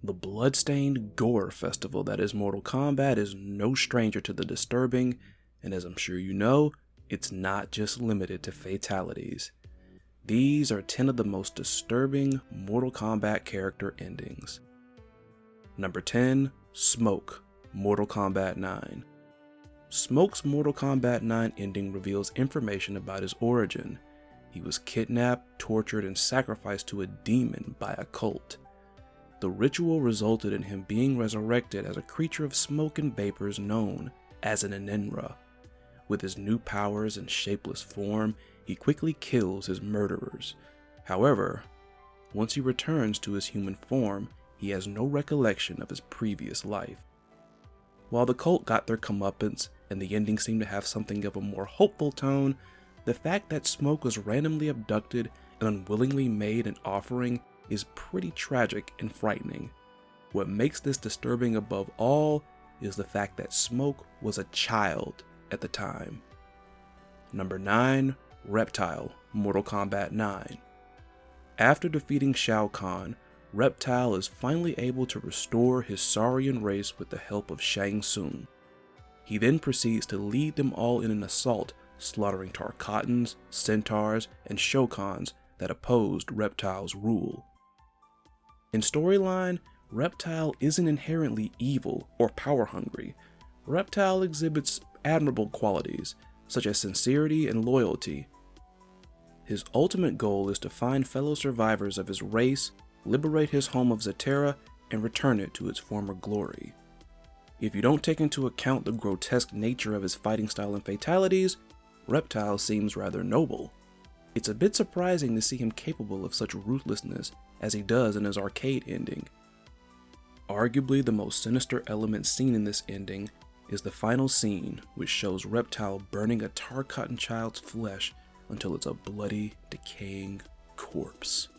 The bloodstained gore festival that is Mortal Kombat is no stranger to the disturbing, and as I'm sure you know, it's not just limited to fatalities. These are 10 of the most disturbing Mortal Kombat character endings. Number 10, Smoke, Mortal Kombat 9. Smoke's Mortal Kombat 9 ending reveals information about his origin. He was kidnapped, tortured, and sacrificed to a demon by a cult. The ritual resulted in him being resurrected as a creature of smoke and vapors known as an Enenra. With his new powers and shapeless form, he quickly kills his murderers. However, once he returns to his human form, he has no recollection of his previous life. While the cult got their comeuppance and the ending seemed to have something of a more hopeful tone, the fact that Smoke was randomly abducted and unwillingly made an offering is pretty tragic and frightening. What makes this disturbing above all is the fact that Smoke was a child at the time. Number 9, Reptile, Mortal Kombat 9. After defeating Shao Kahn, Reptile is finally able to restore his Saurian race with the help of Shang Tsung. He then proceeds to lead them all in an assault, slaughtering Tarkatans, Centaurs, and Shokans that opposed Reptile's rule. In storyline, Reptile isn't inherently evil or power-hungry. Reptile exhibits admirable qualities, such as sincerity and loyalty. His ultimate goal is to find fellow survivors of his race, liberate his home of Zatera, and return it to its former glory. If you don't take into account the grotesque nature of his fighting style and fatalities, Reptile seems rather noble. It's a bit surprising to see him capable of such ruthlessness as he does in his arcade ending. Arguably the most sinister element seen in this ending is the final scene, which shows Reptile burning a Tarkatan child's flesh until it's a bloody, decaying corpse.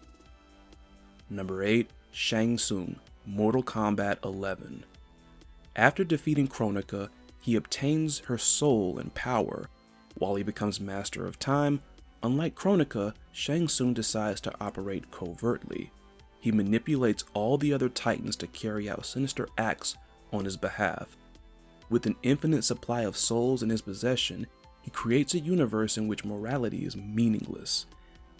Number 8, Shang Tsung, Mortal Kombat 11. After defeating Kronika, he obtains her soul and power. While he becomes master of time, unlike Kronika, Shang Tsung decides to operate covertly. He manipulates all the other Titans to carry out sinister acts on his behalf. With an infinite supply of souls in his possession, he creates a universe in which morality is meaningless.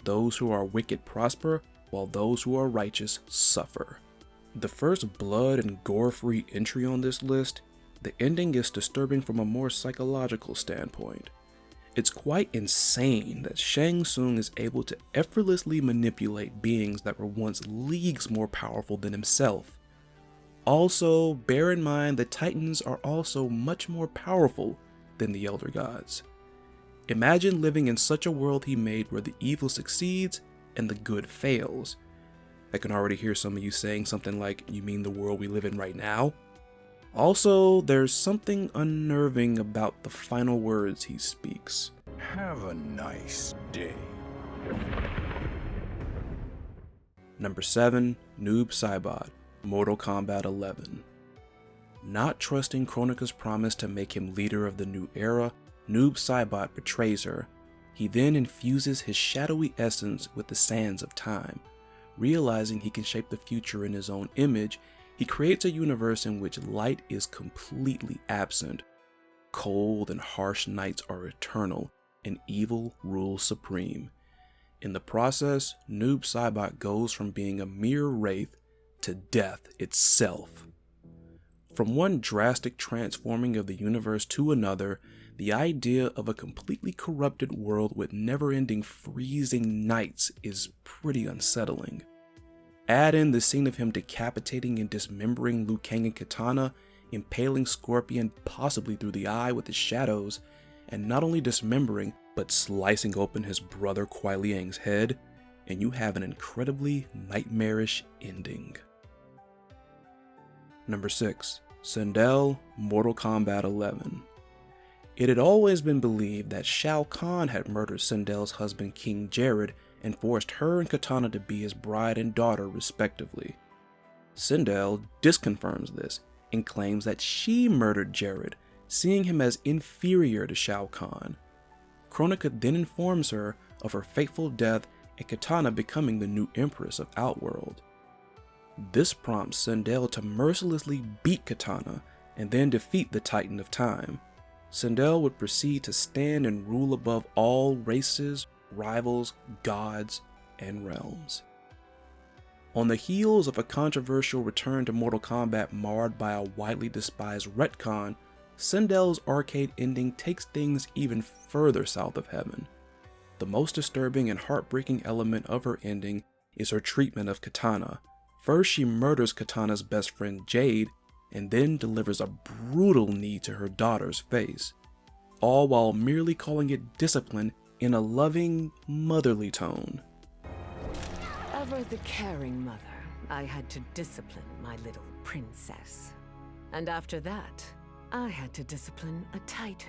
Those who are wicked prosper, while those who are righteous suffer. The first blood and gore-free entry on this list, the ending is disturbing from a more psychological standpoint. It's quite insane that Shang Tsung is able to effortlessly manipulate beings that were once leagues more powerful than himself. Also, bear in mind the Titans are also much more powerful than the Elder Gods. Imagine living in such a world he made where the evil succeeds and the good fails. I can already hear some of you saying something like, "You mean the world we live in right now?" Also, there's something unnerving about the final words he speaks. Have a nice day. Number 7, NOOB SAIBOT, Mortal Kombat 11. Not trusting Kronika's promise to make him leader of the new era, NOOB SAIBOT betrays her. He then infuses his shadowy essence with the sands of time. Realizing he can shape the future in his own image, he creates a universe in which light is completely absent. Cold and harsh nights are eternal, and evil rules supreme. In the process, NOOB SAIBOT goes from being a mere wraith to death itself. From one drastic transforming of the universe to another, the idea of a completely corrupted world with never-ending freezing nights is pretty unsettling. Add in the scene of him decapitating and dismembering Liu Kang and Kitana, impaling Scorpion possibly through the eye with his shadows, and not only dismembering, but slicing open his brother Kuai Liang's head, and you have an incredibly nightmarish ending. Number 6, SINDEL, Mortal Kombat 11. It had always been believed that Shao Kahn had murdered Sindel's husband King Jared and forced her and Kitana to be his bride and daughter respectively. Sindel disconfirms this and claims that she murdered Jared, seeing him as inferior to Shao Kahn. Kronika then informs her of her fateful death and Kitana becoming the new empress of Outworld. This prompts SINDEL to mercilessly beat Katana and then defeat the Titan of Time. SINDEL would proceed to stand and rule above all races, rivals, gods, and realms. On the heels of a controversial return to Mortal Kombat marred by a widely despised retcon, SINDEL's arcade ending takes things even further south of heaven. The most disturbing and heartbreaking element of her ending is her treatment of Katana. First, she murders Katana's best friend Jade, and then delivers a brutal knee to her daughter's face, all while merely calling it discipline in a loving, motherly tone. Ever the caring mother, I had to discipline my little princess. And after that, I had to discipline a titan.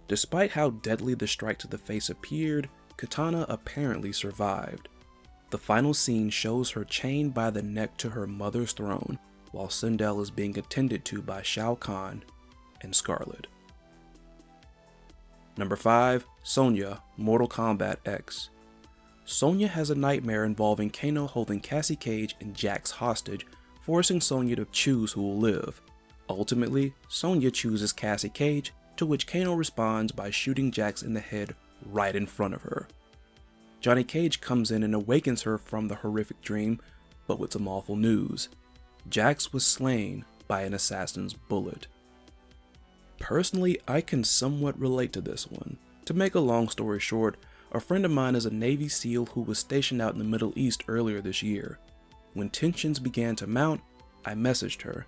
Despite how deadly the strike to the face appeared, Katana apparently survived. The final scene shows her chained by the neck to her mother's throne, while SINDEL is being attended to by Shao Kahn and Scarlet. Number 5. SONYA, Mortal Kombat X. SONYA has a nightmare involving Kano holding Cassie Cage and Jax hostage, forcing SONYA to choose who will live. Ultimately, SONYA chooses Cassie Cage, to which Kano responds by shooting Jax in the head right in front of her. Johnny Cage comes in and awakens her from the horrific dream, but with some awful news. Jax was slain by an assassin's bullet. Personally, I can somewhat relate to this one. To make a long story short, a friend of mine is a Navy SEAL who was stationed out in the Middle East earlier this year. When tensions began to mount, I messaged her.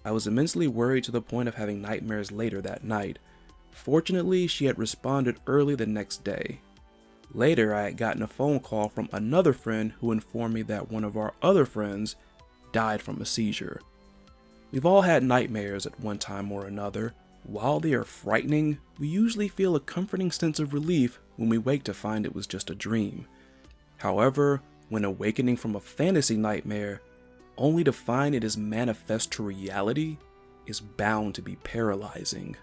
I was immensely worried to the point of having nightmares later that night. Fortunately, she had responded early the next day. Later, I had gotten a phone call from another friend who informed me that one of our other friends died from a seizure. We've all had nightmares at one time or another. While they are frightening, we usually feel a comforting sense of relief when we wake to find it was just a dream. However, when awakening from a fantasy nightmare, only to find it is manifest to reality, is bound to be paralyzing.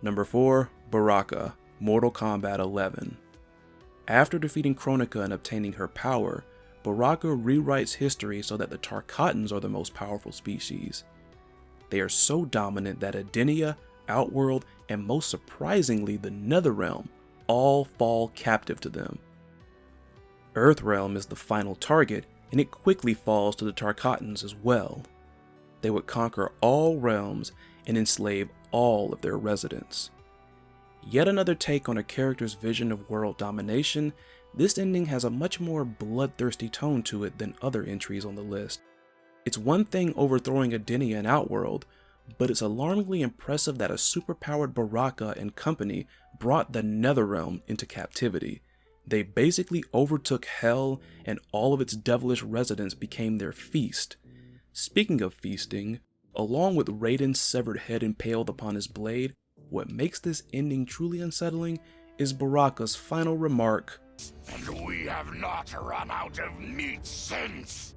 Number 4. BARAKA, Mortal Kombat 11. After defeating Kronika and obtaining her power, Baraka rewrites history so that the Tarkatans are the most powerful species. They are so dominant that Edenia, Outworld, and most surprisingly the Netherrealm all fall captive to them. Earthrealm is the final target, and it quickly falls to the Tarkatans as well. They would conquer all realms and enslave all of their residents. Yet another take on a character's vision of world domination, this ending has a much more bloodthirsty tone to it than other entries on the list. It's one thing overthrowing Edenia and Outworld, but it's alarmingly impressive that a superpowered Baraka and company brought the Netherrealm into captivity. They basically overtook Hell, and all of its devilish residents became their feast. Speaking of feasting, along with Raiden's severed head impaled upon his blade, what makes this ending truly unsettling is Baraka's final remark, "And we have not run out of meat since."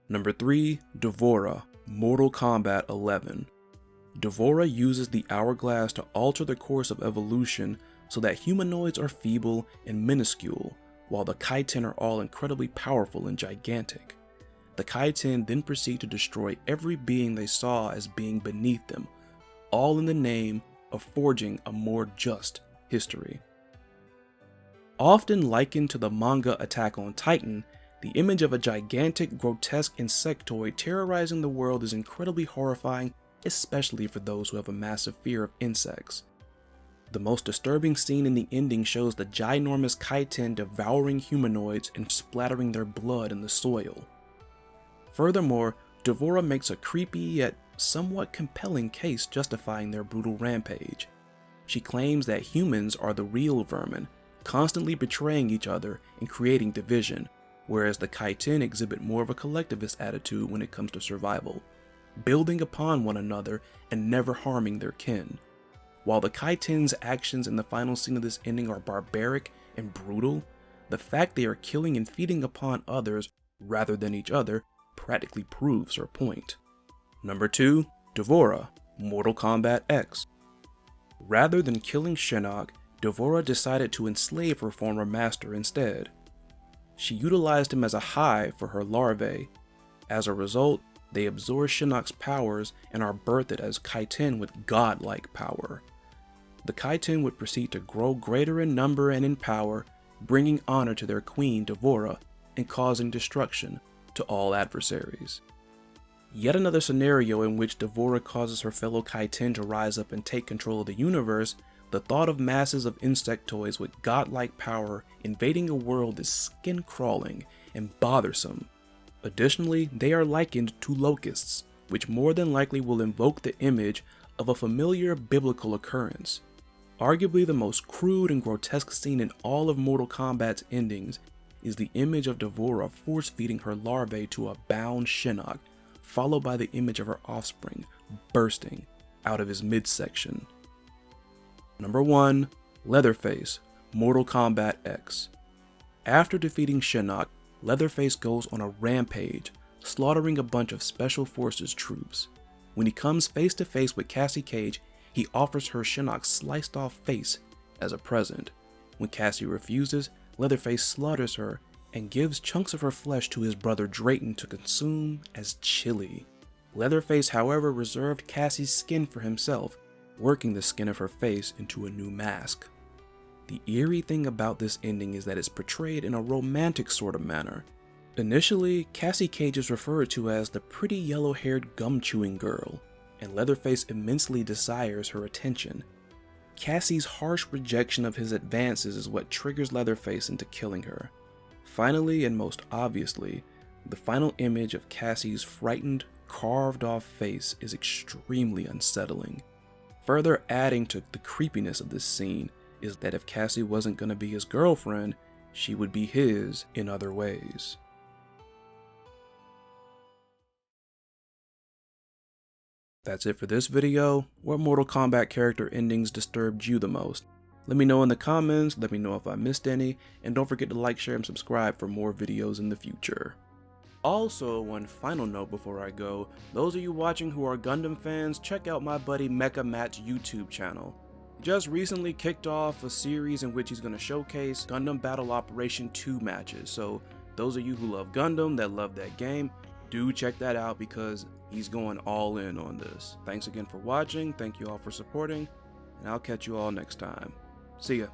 Number 3. D'Vorah, Mortal Kombat 11. D'Vorah uses the hourglass to alter the course of evolution so that humanoids are feeble and minuscule, while the Kaiten are all incredibly powerful and gigantic. The Kaiten then proceed to destroy every being they saw as being beneath them, all in the name of forging a more just history. Often likened to the manga Attack on Titan, the image of a gigantic, grotesque insectoid terrorizing the world is incredibly horrifying, especially for those who have a massive fear of insects. The most disturbing scene in the ending shows the ginormous Kaiten devouring humanoids and splattering their blood in the soil. Furthermore, D'Vorah makes a creepy yet somewhat compelling case justifying their brutal rampage. She claims that humans are the real vermin, constantly betraying each other and creating division, whereas the Kaiten exhibit more of a collectivist attitude when it comes to survival, building upon one another and never harming their kin. While the Kaiten's actions in the final scene of this ending are barbaric and brutal, the fact they are killing and feeding upon others rather than each other practically proves her point. Number 2. D'Vorah, Mortal Kombat X. Rather than killing Shinnok, D'Vorah decided to enslave her former master instead. She utilized him as a hive for her larvae. As a result, they absorb Shinnok's powers and are birthed as Kaiten with godlike power. The Kaiten would proceed to grow greater in number and in power, bringing honor to their queen D'Vorah and causing destruction to all adversaries. Yet another scenario in which D'Vorah causes her fellow Kaiten to rise up and take control of the universe. The thought of masses of insectoids with godlike power invading a world is skin-crawling and bothersome. Additionally, they are likened to locusts, which more than likely will invoke the image of a familiar biblical occurrence. Arguably the most crude and grotesque scene in all of Mortal Kombat's endings is the image of D'Vorah force-feeding her larvae to a bound Shinnok, followed by the image of her offspring bursting out of his midsection. Number 1. Leatherface, Mortal Kombat X. After defeating Shinnok, Leatherface goes on a rampage, slaughtering a bunch of Special Forces troops. When he comes face to face with Cassie Cage, he offers her Shinnok's sliced off face as a present. When Cassie refuses, Leatherface slaughters her and gives chunks of her flesh to his brother Drayton to consume as chili. Leatherface, however, reserved Cassie's skin for himself, working the skin of her face into a new mask. The eerie thing about this ending is that it's portrayed in a romantic sort of manner. Initially, Cassie Cage is referred to as the pretty yellow-haired gum-chewing girl, and Leatherface immensely desires her attention. Cassie's harsh rejection of his advances is what triggers Leatherface into killing her. Finally, and most obviously, the final image of Cassie's frightened, carved-off face is extremely unsettling. Further adding to the creepiness of this scene is that if Cassie wasn't going to be his girlfriend, she would be his in other ways. That's it for this video. What Mortal Kombat character endings disturbed you the most? Let me know in the comments, let me know if I missed any, and don't forget to like, share, and subscribe for more videos in the future. Also, one final note before I go, those of you watching who are Gundam fans, check out my buddy Mecha Matt's YouTube channel. He just recently kicked off a series in which he's going to showcase Gundam Battle Operation 2 matches, so those of you who love Gundam, that love that game, do check that out because he's going all in on this. Thanks again for watching, thank you all for supporting, and I'll catch you all next time. See ya.